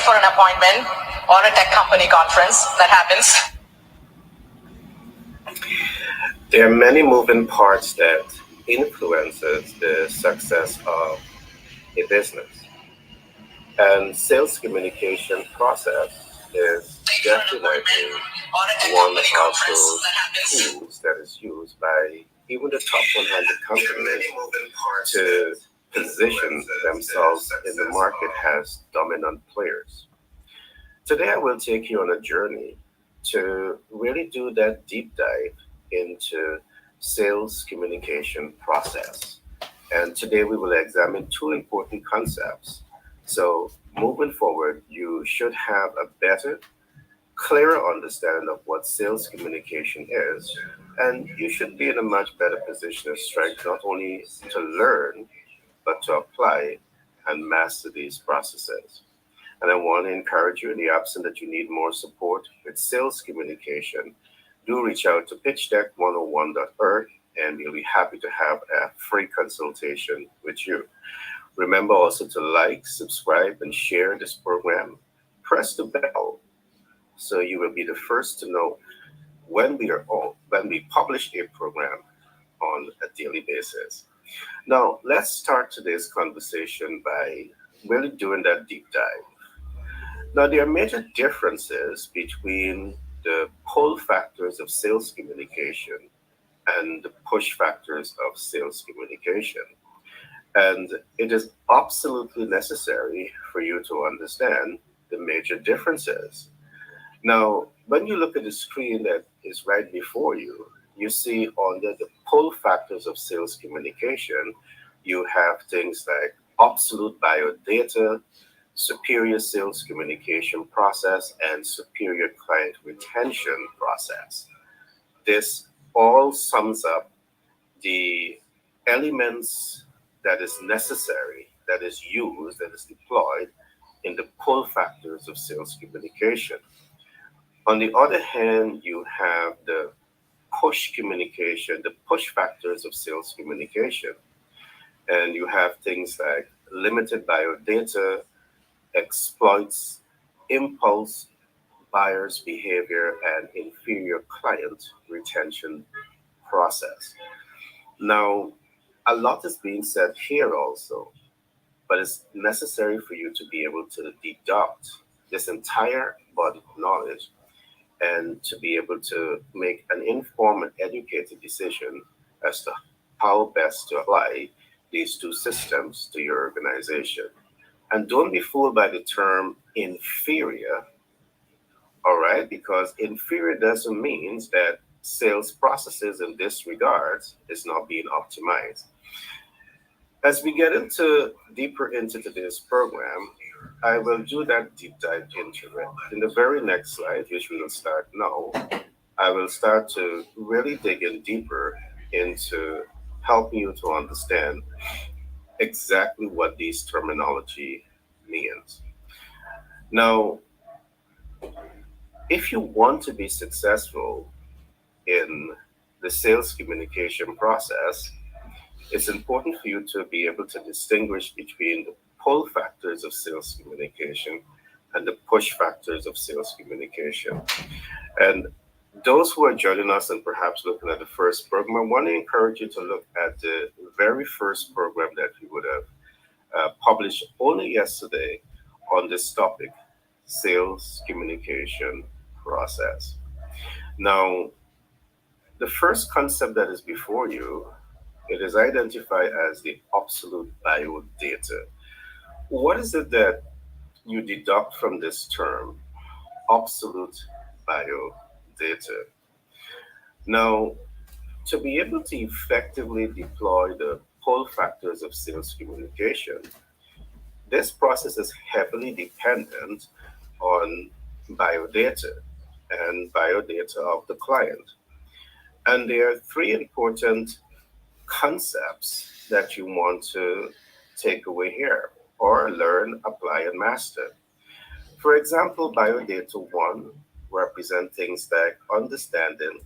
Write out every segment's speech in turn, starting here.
for an appointment or a tech company conference. That happens. There are many moving parts that influences the success of a business. And sales communication process is Like for an appointment definitely or a tech one company of conference. those That happens. tools that is used by even the top 100 companies to position themselves in the market as dominant players. Today, I will take you on a journey to really do that deep dive into sales communication process. And today we will examine two important concepts. So, moving forward, you should have a better, clearer understanding of what sales communication is, and you should be in a much better position of strength not only to learn, but to apply and master these processes. And I want to encourage you in the absence that you need more support with sales communication, do reach out to pitchdeck101.org and we'll be happy to have a free consultation with you. Remember also to like, subscribe, and share this program. Press the bell so you will be the first to know when we publish a program on a daily basis. Now, let's start today's conversation by really doing that deep dive. Now, there are major differences between the pull factors of sales communication and the push factors of sales communication. And it is absolutely necessary for you to understand the major differences. Now, when you look at the screen that is right before you, you see under the pull factors of sales communication, you have things like absolute biodata, superior sales communication process, and superior client retention process. This all sums up the elements that is necessary, that is used, that is deployed in the pull factors of sales communication. On the other hand, you have the push communication, the push factors of sales communication, and you have things like limited biodata, exploits, impulse buyer's behavior, and inferior client retention process. Now, a lot is being said here also, but it's necessary for you to be able to deduct this entire body of knowledge and to be able to make an informed and educated decision as to how best to apply these two systems to your organization. And don't be fooled by the term inferior, all right? Because inferior doesn't mean that sales processes in this regard is not being optimized. As we get into deeper into today's program, I will do that deep dive into it. In the very next slide, which we will start now, I will start to really dig in deeper into helping you to understand exactly what these terminology means. Now, if you want to be successful in the sales communication process, it's important for you to be able to distinguish between the pull factors of sales communication and the push factors of sales communication. And those who are joining us and perhaps looking at the first program, I want to encourage you to look at the very first program that we would have published only yesterday on this topic, sales communication process. Now, the first concept that is before you, it is identified as the absolute biodata. What is it that you deduct from this term, absolute biodata? Now, to be able to effectively deploy the pull factors of sales communication, this process is heavily dependent on biodata and biodata of the client. And there are three important concepts that you want to take away here or learn, apply, and master. For example, biodata one represent things like understanding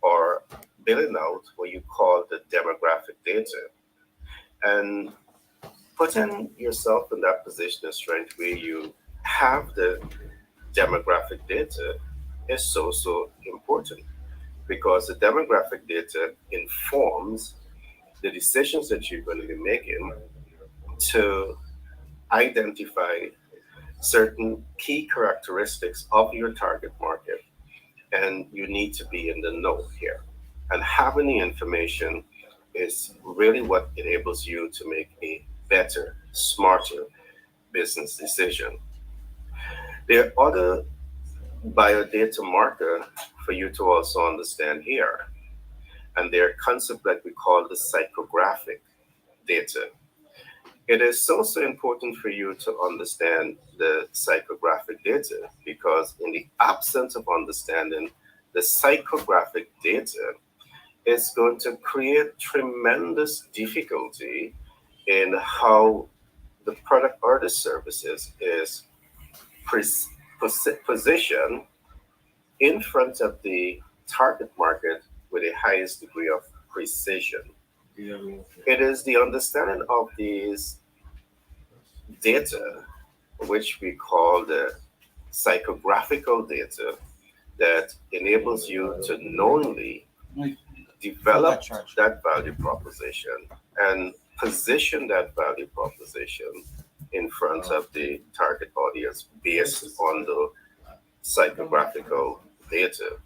or building out what you call the demographic data and putting yourself in that position of strength where you have the demographic data is so important because the demographic data informs the decisions that you're going to be making to identify certain key characteristics of your target market. And you need to be in the know here. And having the information is really what enables you to make a better, smarter business decision. There are other biodata marker for you to also understand here. And they're concept that we call the psychographic data. It is so important for you to understand the psychographic data because in the absence of understanding the psychographic data, it's going to create tremendous difficulty in how the product or the services is positioned in front of the target market with the highest degree of precision. It is the understanding of these data, which we call the psychographical data, that enables you to knowingly develop that value proposition and position that value proposition in front of the target audience based on the psychographical data.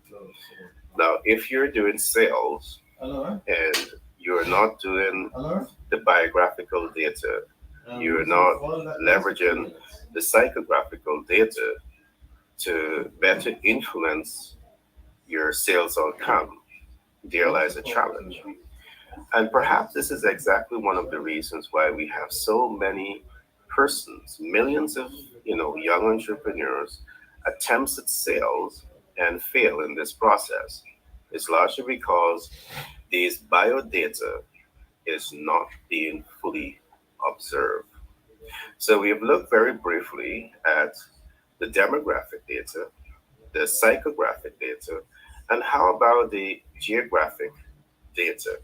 Now, if you're doing sales and you're not doing the biographical data, you're not leveraging the psychographical data to better influence your sales outcome, there lies a challenge. And perhaps this is exactly one of the reasons why we have so many persons, millions of young entrepreneurs attempts at sales and fail in this process. It's largely because these biodata is not being fully observed. So we have looked very briefly at the demographic data, the psychographic data, and how about the geographic data?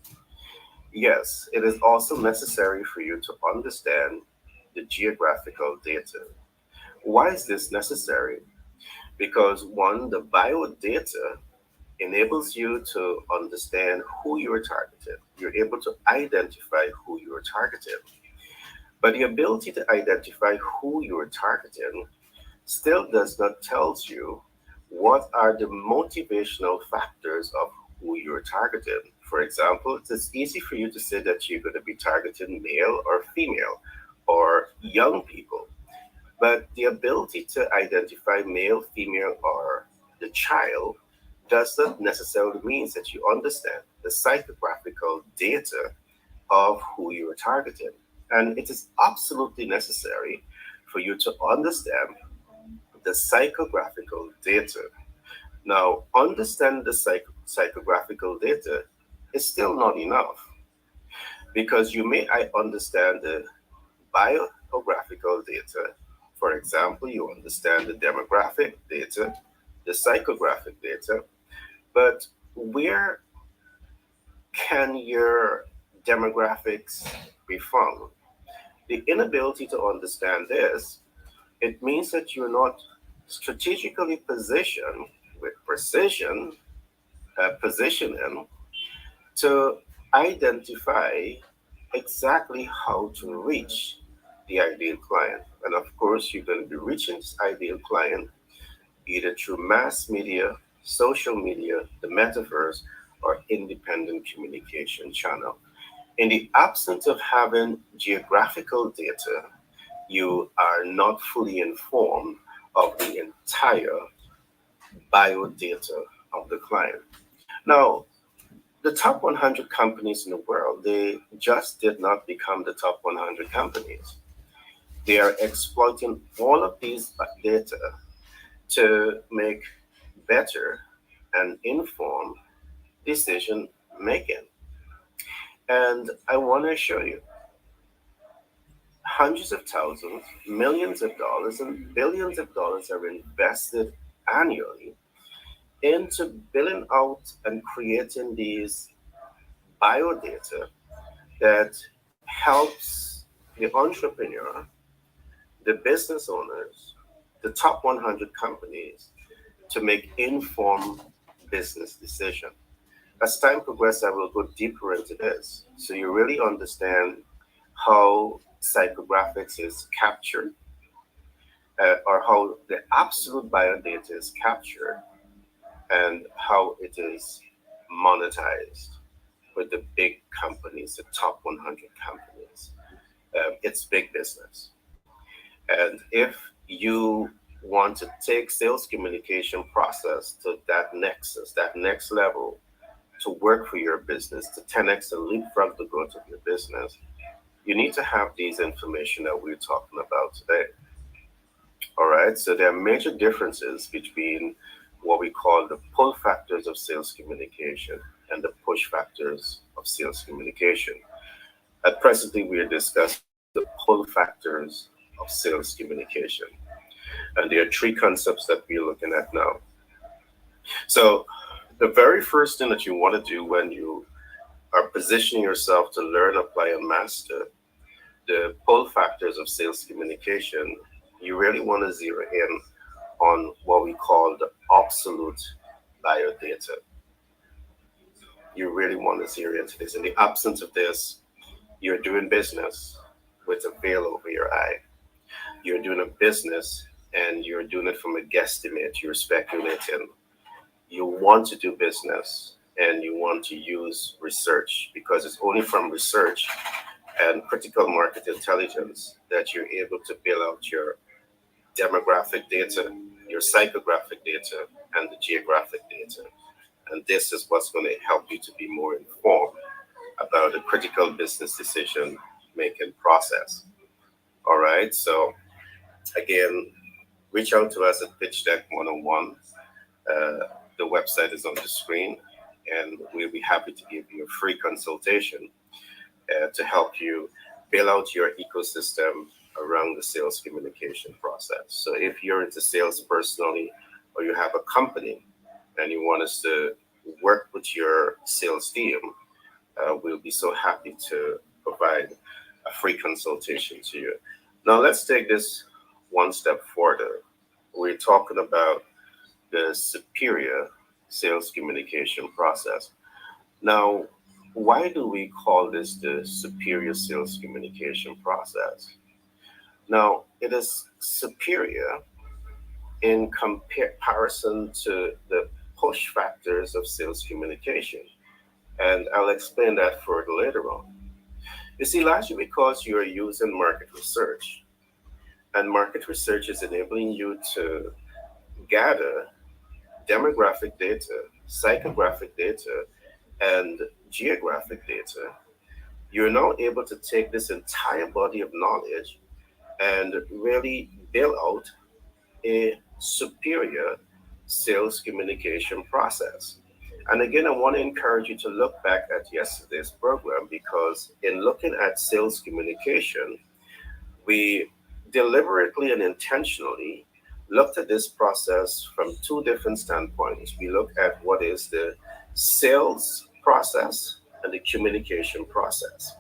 Yes, it is also necessary for you to understand the geographical data. Why is this necessary? Because one, the biodata enables you to understand who you're targeting. You're able to identify who you're targeting. But the ability to identify who you're targeting still does not tell you what are the motivational factors of who you're targeting. For example, it's easy for you to say that you're going to be targeting male or female or young people. But the ability to identify male, female, or the child does not necessarily mean that you understand the psychographical data of who you are targeting. And it is absolutely necessary for you to understand the psychographical data. Now, understand the psychographical data is still not enough because you may I understand the biographical data. For example, you understand the demographic data, the psychographic data, but where can your demographics be found? The inability to understand this, it means that you're not strategically positioned with precision, positioning to identify exactly how to reach the ideal client. And of course, you're going to be reaching this ideal client either through mass media, social media, the metaverse, or independent communication channel. In the absence of having geographical data, you are not fully informed of the entire biodata of the client. Now, the top 100 companies in the world, they just did not become the top 100 companies. They are exploiting all of these data to make better and informed decision making. And I want to show you hundreds of thousands, millions of dollars, and billions of dollars are invested annually into building out and creating these biodata that helps the entrepreneur, the business owners, the top 100 companies to make informed business decisions. As time progresses, I will go deeper into this so you really understand how psychographics is captured, or how the absolute biodata is captured, and how it is monetized with the big companies, the top 100 companies. It's big business. And if you want to take sales communication process to that nexus, that next level, to work for your business, to 10x and leapfrog the growth of your business, you need to have these information that we're talking about today. All right. So there are major differences between what we call the pull factors of sales communication and the push factors of sales communication. At presently, we are discussing the pull factors of sales communication. And there are three concepts that we're looking at now. So the very first thing that you want to do when you are positioning yourself to learn, apply, and master the pull factors of sales communication, you really want to zero in on what we call the absolute biodata. You really want to zero into this. In the absence of this, you're doing business with a veil over your eye. You're doing a business and you're doing it from a guesstimate. You're speculating. You want to do business and you want to use research, because it's only from research and critical market intelligence that you're able to build out your demographic data, your psychographic data, and the geographic data. And this is what's going to help you to be more informed about the critical business decision making process. All right. So again, reach out to us at Pitch Deck 101. The website is on the screen, and we'll be happy to give you a free consultation to help you build out your ecosystem around the sales communication process. So if you're into sales personally, or you have a company and you want us to work with your sales team, we'll be so happy to provide a free consultation to you. Now let's take this one step further. We're talking about the superior sales communication process. Now, why do we call this the superior sales communication process? Now, it is superior in comparison to the push factors of sales communication. And I'll explain that further later on. You see, largely because you are using market research, and market research is enabling you to gather demographic data, psychographic data, and geographic data. You're now able to take this entire body of knowledge and really build out a superior sales communication process. And again, I want to encourage you to look back at yesterday's program, because in looking at sales communication, we deliberately and intentionally looked at this process from two different standpoints. We look at what is the sales process and the communication process.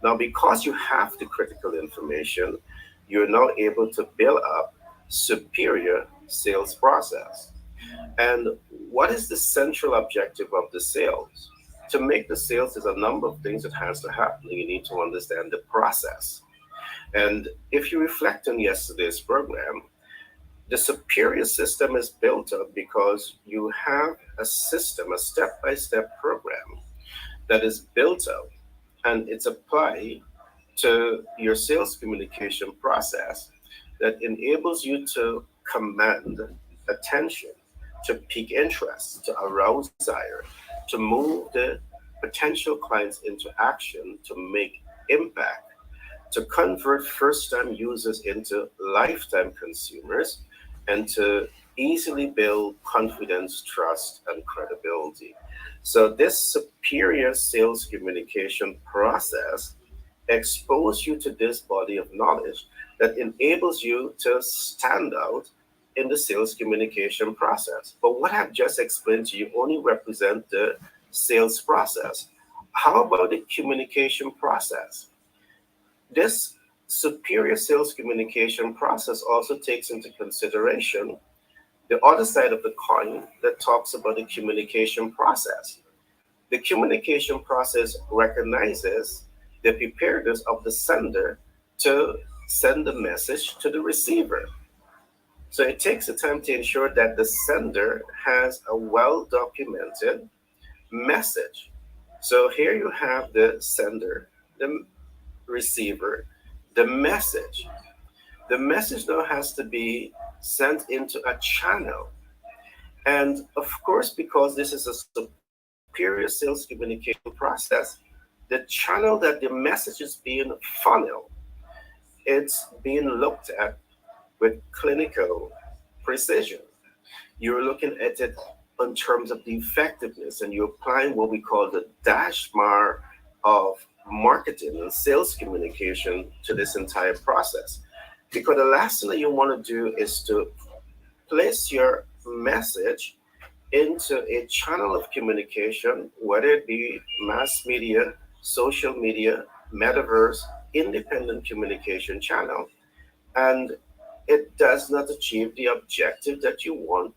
Now, because you have the critical information, you're now able to build up superior sales process. And what is the central objective of the sales? To make the sales, there's a number of things that has to happen. You need to understand the process. And if you reflect on yesterday's program, the superior system is built up because you have a system, a step-by-step program that is built out, and it's applied to your sales communication process that enables you to command attention, to pique interest, to arouse desire, to move the potential clients into action, to make impact, to convert first-time users into lifetime consumers, and to easily build confidence, trust, and credibility. So this superior sales communication process exposes you to this body of knowledge that enables you to stand out in the sales communication process. But what I've just explained to you only represent the sales process. How about the communication process? This superior sales communication process also takes into consideration the other side of the coin that talks about the communication process. The communication process recognizes the preparedness of the sender to send the message to the receiver. So it takes the time to ensure that the sender has a well documented message. So here you have the sender, the receiver, the message. The message now has to be sent into a channel. And of course, because this is a superior sales communication process, the channel that the message is being funneled, it's being looked at with clinical precision. You're looking at it in terms of the effectiveness, and you're applying what we call the dashmar of marketing and sales communication to this entire process. Because the last thing that you want to do is to place your message into a channel of communication, whether it be mass media, social media, metaverse, independent communication channel, and it does not achieve the objective that you want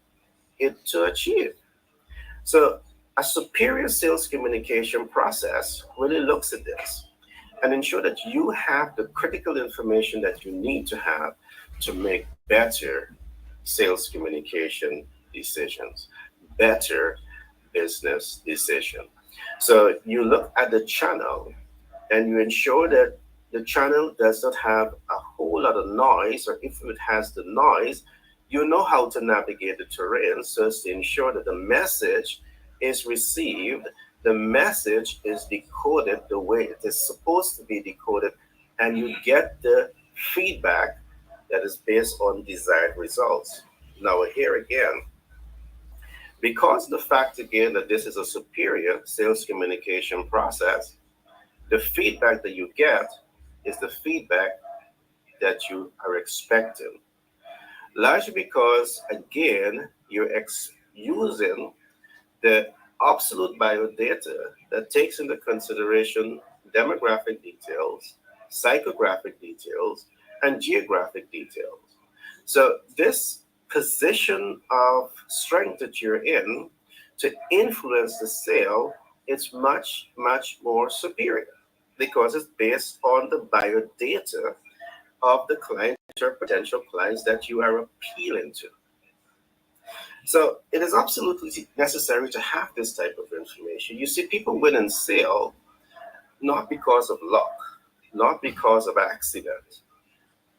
it to achieve. So, a superior sales communication process really looks at this and ensure that you have the critical information that you need to have to make better sales communication decisions, better business decision. So you look at the channel and you ensure that the channel does not have a whole lot of noise, or if it has the noise, you know how to navigate the terrain so as to ensure that the message is received, the message is decoded the way it is supposed to be decoded, and you get the feedback that is based on desired results. Now, here again, because the fact again that this is a superior sales communication process, the feedback that you get is the feedback that you are expecting. Largely because, again, you're using the absolute biodata that takes into consideration demographic details, psychographic details, and geographic details. So this position of strength that you're in to influence the sale is much, much more superior because it's based on the biodata of the client or potential clients that you are appealing to. So it is absolutely necessary to have this type of information. You see, people win in sale not because of luck, not because of accident,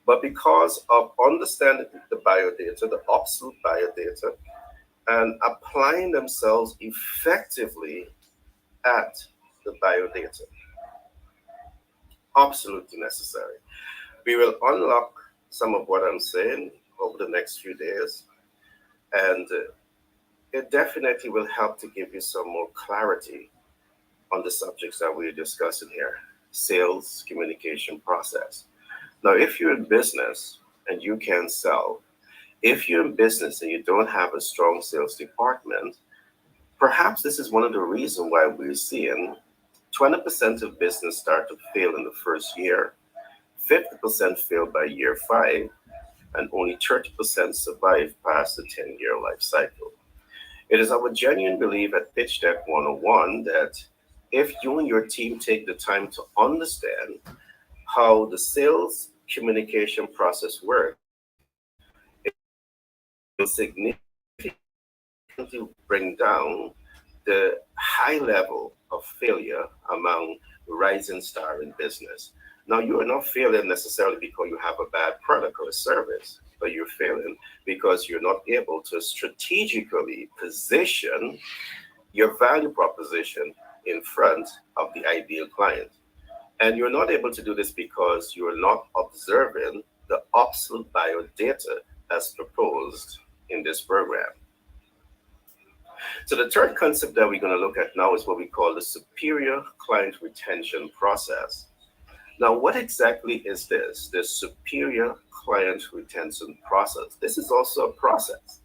but because of understanding the biodata, the absolute biodata, and applying themselves effectively at the biodata. Absolutely necessary. We will unlock some of what I'm saying over the next few days, and it definitely will help to give you some more clarity on the subjects that we're discussing here. Sales communication process. Now, if you're in business and you can sell, if you're in business and you don't have a strong sales department, perhaps this is one of the reasons why we're seeing 20% of business start to fail in the first year, 50% fail by year 5, and only 30% survive past the 10-year life cycle. It is our genuine belief at Pitch Deck 101 that if you and your team take the time to understand how the sales communication process works, it will significantly bring down the high level of failure among rising star in business. Now, you are not failing necessarily because you have a bad product or a service, but you're failing because you're not able to strategically position your value proposition in front of the ideal client. And you're not able to do this because you're not observing the absolute biodata as proposed in this program. So the third concept that we're going to look at now is what we call the superior client retention process. Now, what exactly is this? The superior client retention process. This is also a process.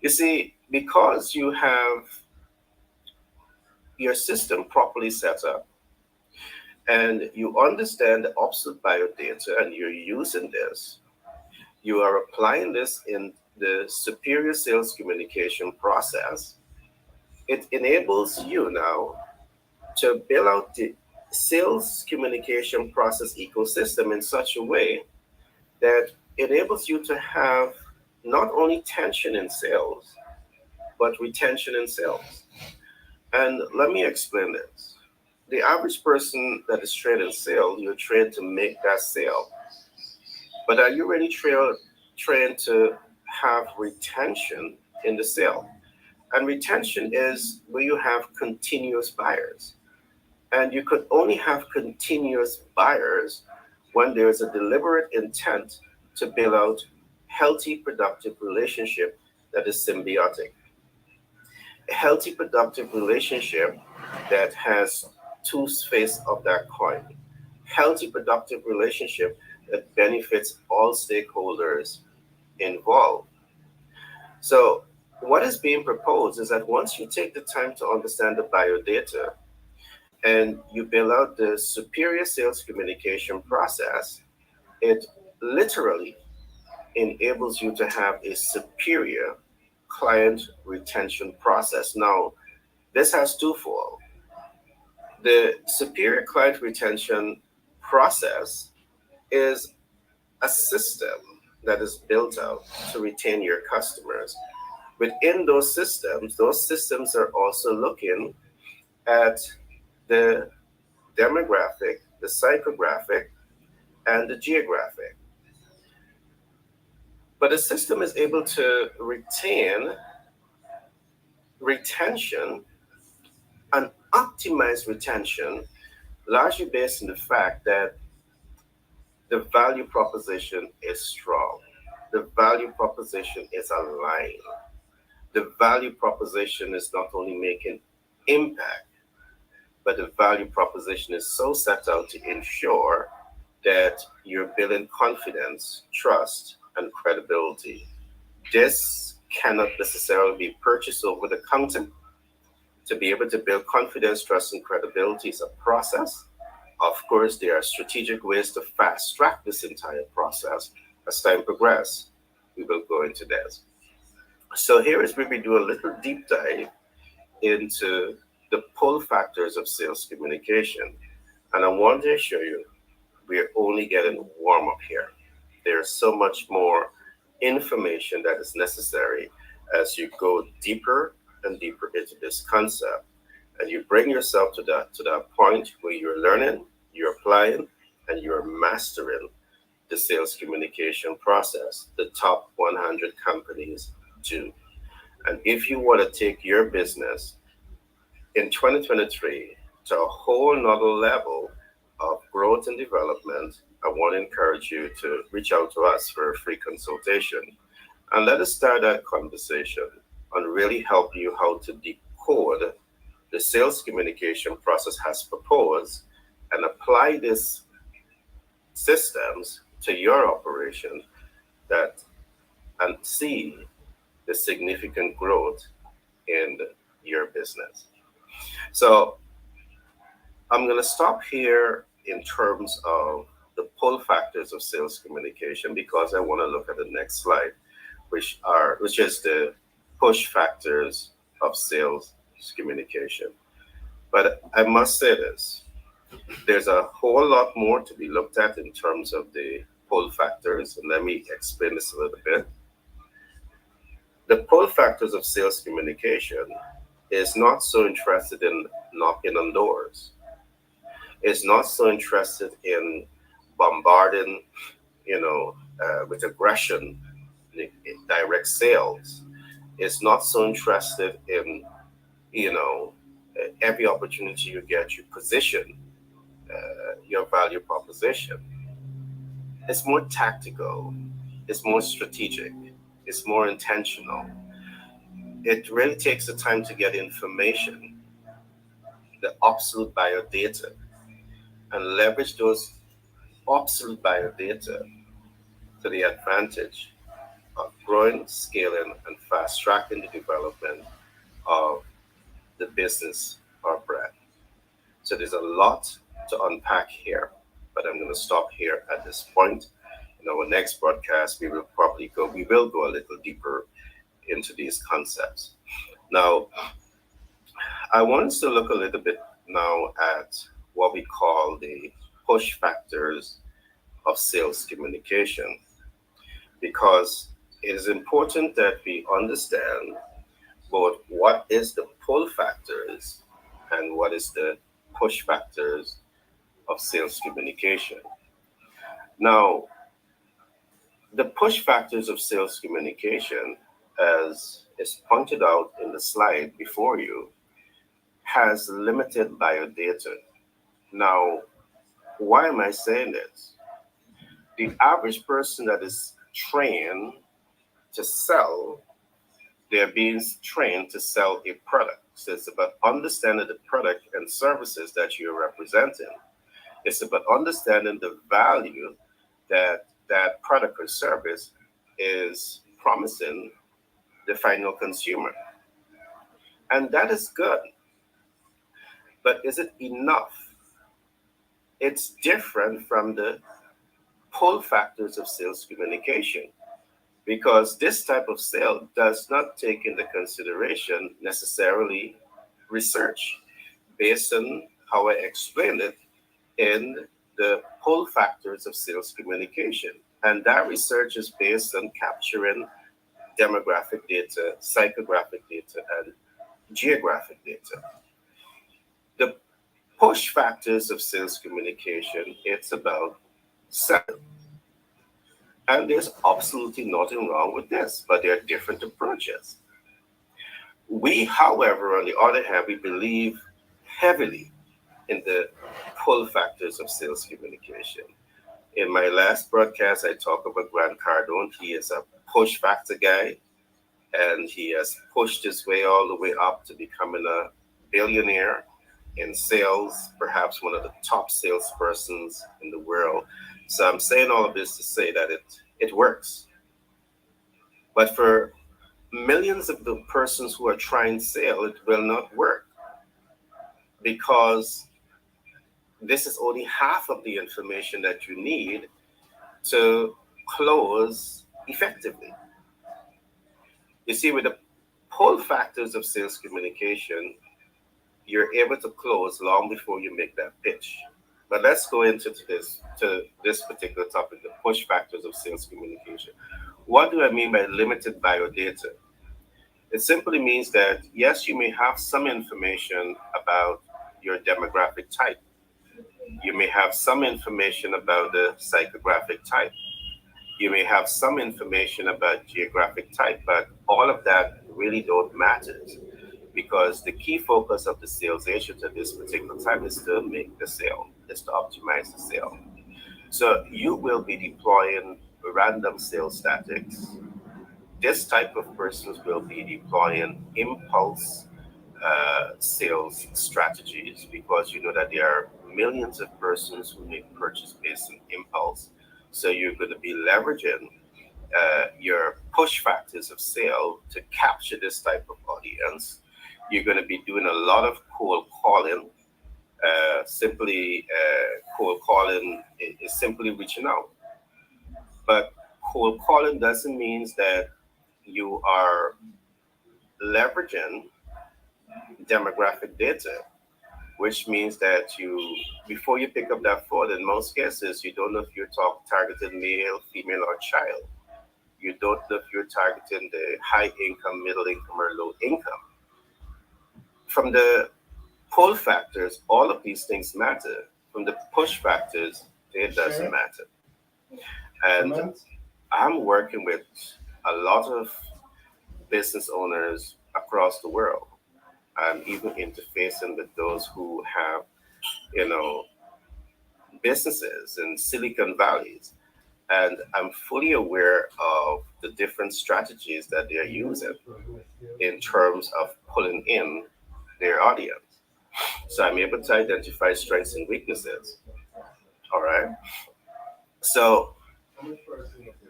You see, because you have your system properly set up, and you understand the absolute biodata and you're using this, you are applying this in the superior sales communication process, it enables you now to build out the sales communication process ecosystem in such a way that enables you to have not only tension in sales, but retention in sales. And let me explain this. The average person that is trained in sales, you're trained to make that sale. But are you really trained to have retention in the sale? And retention is where you have continuous buyers. And you could only have continuous buyers when there's a deliberate intent to build out healthy, productive relationship that is symbiotic. A healthy, productive relationship that has two faces of that coin. Healthy, productive relationship that benefits all stakeholders involved. So, what is being proposed is that once you take the time to understand the biodata and you build out the superior sales communication process, it literally enables you to have a superior client retention process. Now, this has twofold. The superior client retention process is a system that is built out to retain your customers. Within those systems are also looking at the demographic, the psychographic, and the geographic. But the system is able to retain retention and optimize retention largely based on the fact that the value proposition is strong. The value proposition is aligned. The value proposition is not only making impact, but the value proposition is so set out to ensure that you're building confidence, trust, and credibility. This cannot necessarily be purchased over the counter. To be able to build confidence, trust, and credibility is a process. Of course, there are strategic ways to fast track this entire process. As time progresses, we will go into that. So here is where we do a little deep dive into the pull factors of sales communication. And I want to assure you, we're only getting warm up here. There's so much more information that is necessary as you go deeper and deeper into this concept. And you bring yourself to that point where you're learning, you're applying, and you're mastering the sales communication process. The top 100 companies do. And if you want to take your business in 2023 to a whole nother level of growth and development, I want to encourage you to reach out to us for a free consultation. And let us start that conversation and really help you how to decode the sales communication process has proposed and apply these systems to your operation that and see the significant growth in your business. So I'm going to stop here in terms of the pull factors of sales communication because I want to look at the next slide, which is the push factors of sales communication. But I must say this, there's a whole lot more to be looked at in terms of the pull factors, and let me explain this a little bit. The pull factors of sales communication is not so interested in knocking on doors. Is not so interested in bombarding, with aggression, in direct sales. Is not so interested in, every opportunity you get, you position your value proposition. It's more tactical. It's more strategic. It's more intentional. It really takes the time to get information, the absolute biodata, and leverage those absolute biodata to the advantage of growing, scaling, and fast tracking the development of the business or brand. So there's a lot to unpack here. But I'm going to stop here at this point. In our next broadcast, we will go a little deeper into these concepts. Now, I want us to look a little bit now at what we call the push factors of sales communication, because it is important that we understand both what is the pull factors and what is the push factors of sales communication. Now, the push factors of sales communication, as is pointed out in the slide before you, has limited biodata. Now, why am I saying this? The average person that is trained to sell, they're being trained to sell a product. So it's about understanding the product and services that you're representing. It's about understanding the value that that product or service is promising the final consumer. And that is good. But is it enough? It's different from the pull factors of sales communication, because this type of sale does not take into consideration necessarily research based on how I explained it in the pull factors of sales communication. And that research is based on capturing demographic data, psychographic data, and geographic data. The push factors of sales communication, it's about selling. And there's absolutely nothing wrong with this, but there are different approaches. We, however, on the other hand, we believe heavily in the pull factors of sales communication. In my last broadcast, I talked about Grant Cardone. He is a push factor guy, and he has pushed his way all the way up to becoming a billionaire in sales, perhaps one of the top salespersons in the world. So I'm saying all of this to say that it works. But for millions of the persons who are trying sale, it will not work, because this is only half of the information that you need to close effectively. You see, with the pull factors of sales communication, you're able to close long before you make that pitch. But let's go into this particular topic, the push factors of sales communication. What do I mean by limited biodata? It simply means that, yes, you may have some information about your demographic type. You may have some information about the psychographic type. You may have some information about geographic type, but all of that really don't matter, because the key focus of the sales agent at this particular time is to make the sale, is to optimize the sale. So you will be deploying random sales tactics. This type of persons will be deploying impulse sales strategies, because you know that there are millions of persons who make purchase based on impulse. So you're going to be leveraging your push factors of sale to capture this type of audience. You're going to be doing a lot of cold calling. Cold calling is simply reaching out. But cold calling doesn't mean that you are leveraging demographic data, which means that before you pick up that phone, in most cases, you don't know if you're targeting male, female, or child. You don't know if you're targeting the high income, middle income, or low income. From the pull factors, all of these things matter. From the push factors, it doesn't matter. And I'm working with a lot of business owners across the world. I'm even interfacing with those who have, businesses in Silicon Valleys. And I'm fully aware of the different strategies that they're using in terms of pulling in their audience. So I'm able to identify strengths and weaknesses. All right. So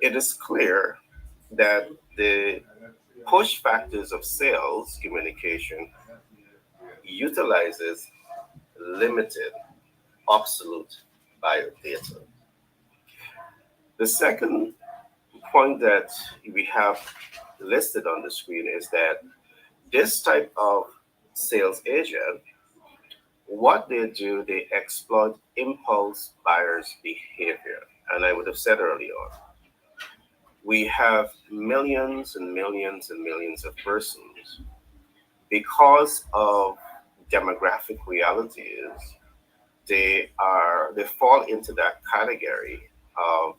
it is clear that the push factors of sales communication utilizes limited obsolete biodata. The second point that we have listed on the screen is that this type of sales agent, what they do, they exploit impulse buyers' behavior. And I would have said earlier on, we have millions and millions and millions of persons because of demographic realities. They fall into that category of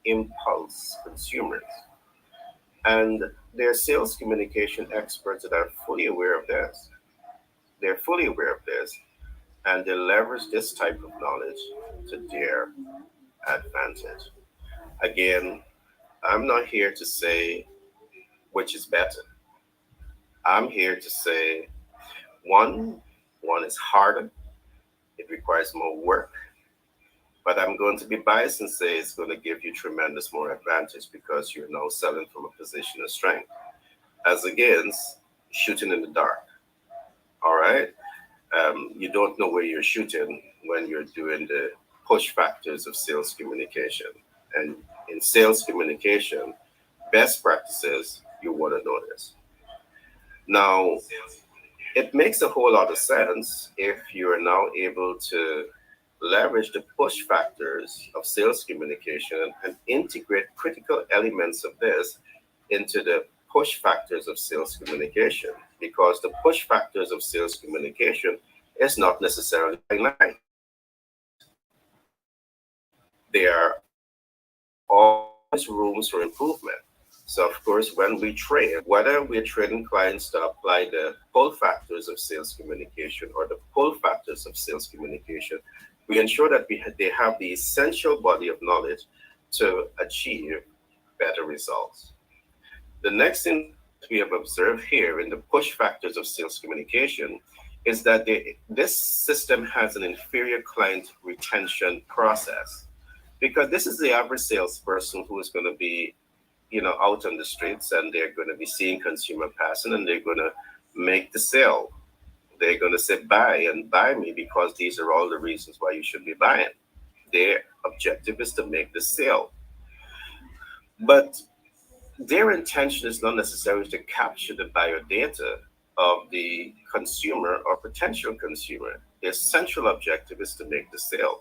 impulse consumers. And they're sales communication experts that are fully aware of this. They're fully aware of this, and they leverage this type of knowledge to their advantage. Again, I'm not here to say which is better. I'm here to say one, one is harder, it requires more work, but I'm going to be biased and say it's going to give you tremendous more advantage because you're now selling from a position of strength, as against shooting in the dark. All right. You don't know where you're shooting when you're doing the push factors of sales communication. And in sales communication, best practices, you want to know this. Now, it makes a whole lot of sense if you're now able to leverage the push factors of sales communication and integrate critical elements of this into the push factors of sales communication, because the push factors of sales communication is not necessarily finite. There are always rooms for improvement. So, of course, when we train, whether we're training clients to apply the pull factors of sales communication or the pull factors of sales communication, we ensure that they have the essential body of knowledge to achieve better results. The next thing we have observed here in the push factors of sales communication is that this system has an inferior client retention process, because this is the average salesperson who is going to be, out on the streets, and they're going to be seeing consumer passing, and they're going to make the sale. They're going to say buy and buy me because these are all the reasons why you should be buying. Their objective is to make the sale. But their intention is not necessarily to capture the biodata of the consumer or potential consumer. Their central objective is to make the sale.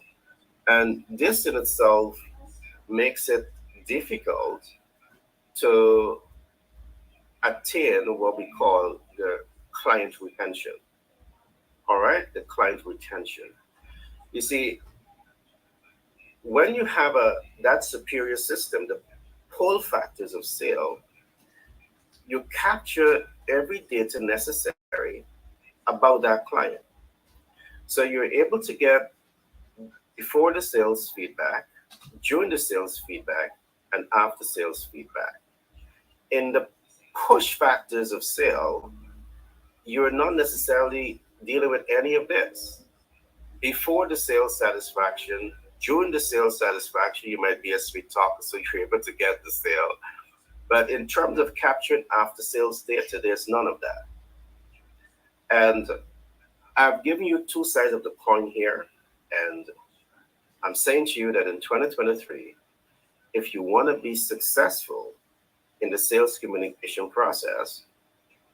And this in itself makes it difficult to attain what we call the client retention. All right, the client retention. You see, when you have that superior system, the pull factors of sale, you capture every data necessary about that client. So you're able to get before the sales feedback, during the sales feedback, and after sales feedback. In the push factors of sale, you're not necessarily dealing with any of this. Before the sales satisfaction, during the sales satisfaction, you might be a sweet talker, so you're able to get the sale. But in terms of capturing after sales data, there's none of that. And I've given you two sides of the coin here. And I'm saying to you that in 2023, if you want to be successful in the sales communication process,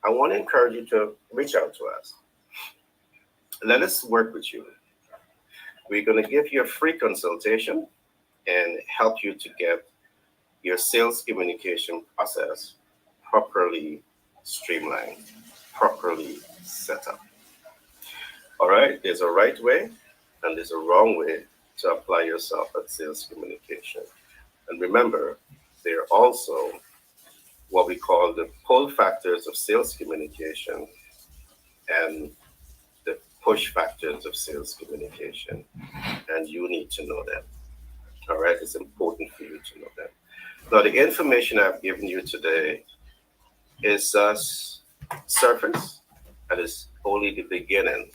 I want to encourage you to reach out to us. Let us work with you. We're going to give you a free consultation and help you to get your sales communication process properly streamlined, properly set up. All right, there's a right way and there's a wrong way to apply yourself at sales communication. And remember, there are also what we call the pull factors of sales communication and the push factors of sales communication. And you need to know them. All right, it's important for you to know them. Now, the information I've given you today is surface, and it's only the beginning,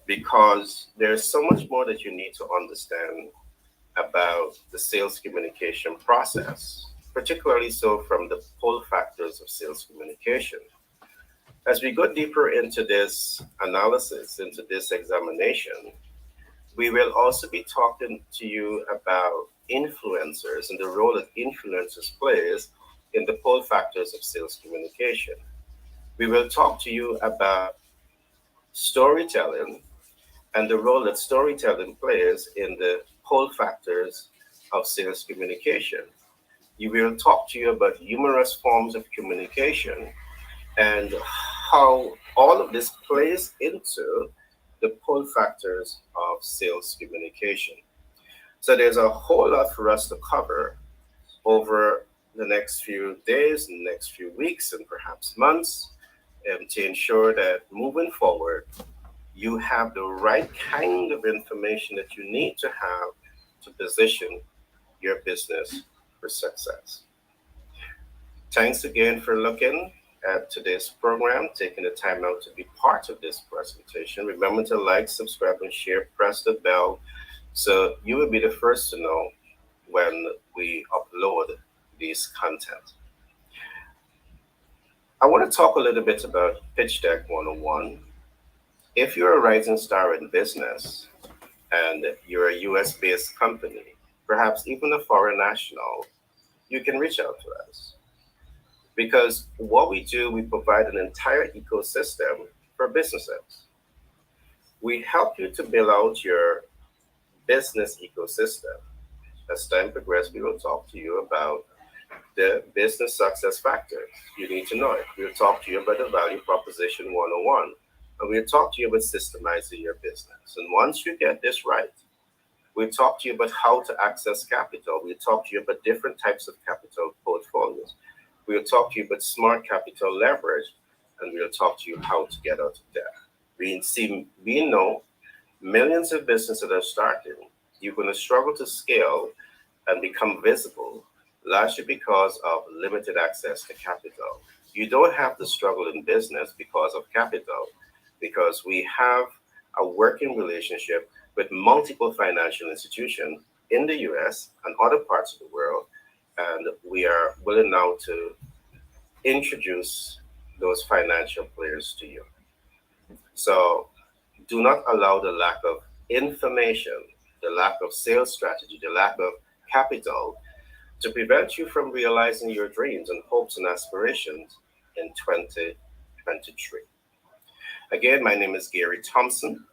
because there's so much more that you need to understand about the sales communication process, particularly so from the pull factors of sales communication. As we go deeper into this analysis, into this examination, We will also be talking to you about influencers and the role that influencers plays in the pull factors of sales communication. We will talk to you about storytelling and the role that storytelling plays in the pull factors of sales communication. We will talk to you about numerous forms of communication and how all of this plays into the pull factors of sales communication. So there's a whole lot for us to cover over the next few days, next few weeks, and perhaps months, to ensure that moving forward, you have the right kind of information that you need to have to position your business for success. Thanks again for looking at today's program, taking the time out to be part of this presentation. Remember to like, subscribe, and share. Press the bell so you will be the first to know when we upload these content. I want to talk a little bit about Pitch Deck 101. If you're a rising star in business and you're a US based company, perhaps even a foreign national, you can reach out to us. Because what we do, we provide an entire ecosystem for businesses. We help you to build out your business ecosystem. As time progresses, we will talk to you about the business success factors. You need to know it. We'll talk to you about the value proposition 101. And we'll talk to you about systemizing your business. And once you get this right, we'll talk to you about how to access capital. We'll talk to you about different types of capital portfolios. We'll talk to you about smart capital leverage, and we'll talk to you how to get out of debt. We know millions of businesses that are starting, you're going to struggle to scale and become visible, largely because of limited access to capital. You don't have to struggle in business because of capital, because we have a working relationship with multiple financial institutions in the US and other parts of the world, and we are willing now to introduce those financial players to you. So do not allow the lack of information, the lack of sales strategy, the lack of capital to prevent you from realizing your dreams and hopes and aspirations in 2023. Again, my name is Gary Thompson.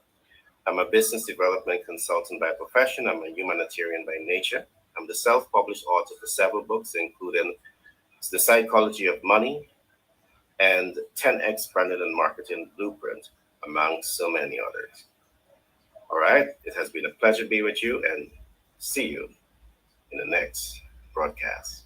I'm a business development consultant by profession. I'm a humanitarian by nature. I'm the self-published author for several books, including The Psychology of Money and 10X Branding and Marketing Blueprint, among so many others. All right, it has been a pleasure being with you, and see you in the next broadcast.